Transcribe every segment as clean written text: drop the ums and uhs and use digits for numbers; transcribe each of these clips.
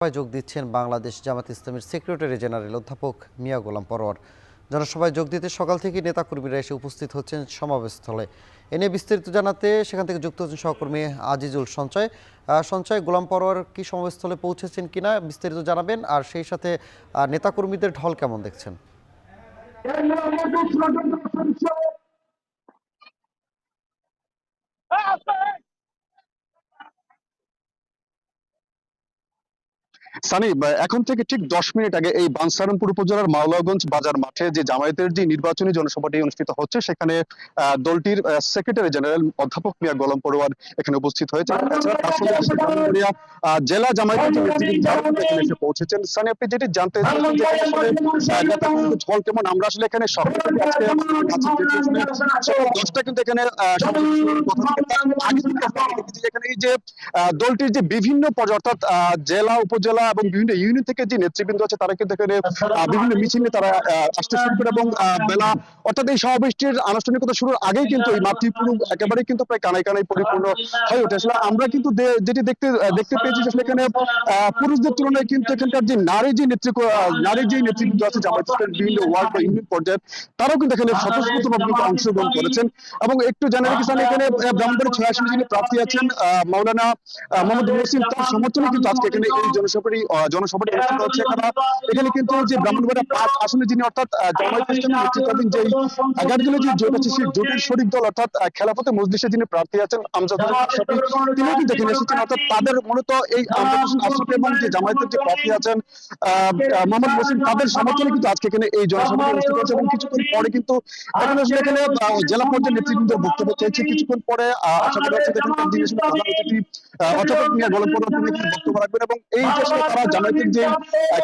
জনসভায় যোগ দিচ্ছেন বাংলাদেশ জামাত ইসলামীর সেক্রেটারি জেনারেল অধ্যাপক মিয়া গোলাম পরোয়ার। জনসভায় যোগ দিতে সকাল থেকে নেতাকর্মীরা এসে উপস্থিত হচ্ছেন সমাবেশস্থলে। এ নিয়ে বিস্তারিত জানাতে সেখান থেকে যুক্ত হচ্ছেন সহকর্মী আজিজুল সঞ্চয়। গোলাম পরোয়ার কি সমাবেশস্থলে পৌঁছেছেন কিনা বিস্তারিত জানাবেন, আর সেই সাথে নেতাকর্মীদের ঢল কেমন দেখছেন? সানি, এখন থেকে ঠিক 10 মিনিট আগে এই বাঞ্ছারামপুর উপজেলার মাওলাগঞ্জ বাজার মাঠে যে জামায়াতের যে নির্বাচনী জনসভাটি অনুষ্ঠিত হচ্ছে, সেখানে দলটির সেক্রেটারি জেনারেল অধ্যাপক মিয়া গোলাম পরোয়ার এখানে উপস্থিত হয়েছে। এছাড়া তার সঙ্গে জেলা জামায়াতের যে নেতৃবৃন্দ এখানে এসে পৌঁছেছেন। সানি, আপনি যেটি জানতে চাচ্ছেন যে নেতাকর্মীদের ঝল কেমন, আমরা আসলে এখানে সকাল থেকে আজকে সকাল 10টা কিন্তু এখানে এখানে এই যে দলটির যে বিভিন্ন পর্যায়ে অর্থাৎ জেলা উপজেলা এবং বিভিন্ন ইউনিয়ন থেকে যে নেতৃবৃন্দ আছে তারা কিন্তু এখানে বিভিন্ন মিছিল নিয়ে তারা আসতে শুরু করে এবং বেলা অর্থাৎ এই সমাবেশটির আনুষ্ঠানিকতা শুরুর আগেই কিন্তু এই মাঠটি পুরো একেবারে কিন্তু প্রায় কানায় কানায় পরিপূর্ণ হয়ে ওঠে। আসলে আমরা কিন্তু যেটি দেখতে পেয়েছি যে এখানে পুরুষদের তুলনায় কিন্তু এখানকার যে নারী যে নেতৃবৃন্দ আছে জামায়াত ইসলামের বিভিন্ন ওয়ার্ড বা ইউনিয়ন পর্যায়ে, তারাও কিন্তু এখানে স্বতঃস্ফূর্তভাবে কিন্তু অংশগ্রহণ করেছেন। এবং একটু জানা রেখেছেন এখানে ব্রাহ্মণবাড়িয়া 86 যিনি প্রার্থী আছেন মাওলানা মোহাম্মদ মহসিন, তার সমর্থনে কিন্তু আজকে এখানে এই জনসভাটি অনুষ্ঠিত হচ্ছে। এখানে কিন্তু যে ব্রাহ্মণবাড়িয়া 5 আসনে যিনি অর্থাৎ জামায়াত ইসলামের নেতৃত্বাধীন যে 11 জনের যে জোট আছে সেই জোটের শরিক দল অর্থাৎ খেলাফতে মজলিসে যিনি প্রার্থী আছেন আমজাদুল আশরাফি, তিনিও কিন্তু এখানে এসেছেন। অর্থাৎ তাদের মূলত এই আমজাদুল আশরাফি এবং যে জামায়াতের যে প্রার্থী আছেন মোহাম্মদ মহসিন, তাদের সমর্থনে কিন্তু আজকে এখানে এই জনসভাটি অনুষ্ঠিত হচ্ছে। এবং কিছুক্ষণ পরে কিন্তু এখানে জেলা পর্যায়ের নেতৃবৃন্দের বক্তব্য চলছে। কিছুক্ষণ পরে আশা করা হচ্ছে এখানকার যিনি প্রধান অতিথি অধ্যাপক মিয়া গোলাম পরোয়ার তিনি বক্তব্য রাখবেন। এবং এই যে তারা জামায়াতের যে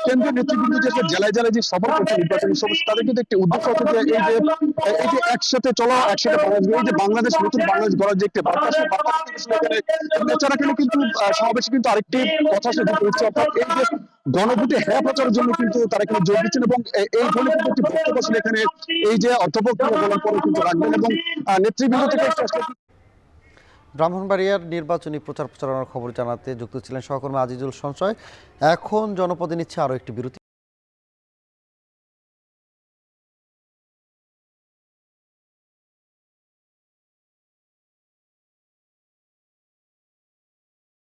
কেন্দ্রীয় নেতৃবৃন্দ যে জেলায় জেলায় যে সফর করছে নির্বাচনী সভা, তাদের কিন্তু একটি উদ্দেশ্য হচ্ছে যে এই যে একসাথে চলো, একসাথে এই যে বাংলাদেশ, নতুন বাংলাদেশ গড়ার যে একটি বার্তা, সেই বার্তা এছাড়া কিন্তু সমাবেশে কিন্তু আরেকটি কথা সেটা হচ্ছে অর্থাৎ এই যে গণভোটে হ্যাঁ প্রচারের জন্য কিন্তু তারা এখানে যোগ দিচ্ছেন। এবং এই ধরনের কিন্তু একটি বক্তব্য আসলে এখানে এই যে অধ্যাপক গোলাম পরোয়ার কিন্তু রাখবেন। এবং নেতৃবৃন্দ থেকে ব্রাহ্মণবাড়িয়ার নির্বাচনী প্রচারণার খবর জানাতে যুক্ত ছিলেন সহকর্মী আজিজুল সঞ্চয়। এখন জনপদে নিচ্ছে আরও একটি বিরতি।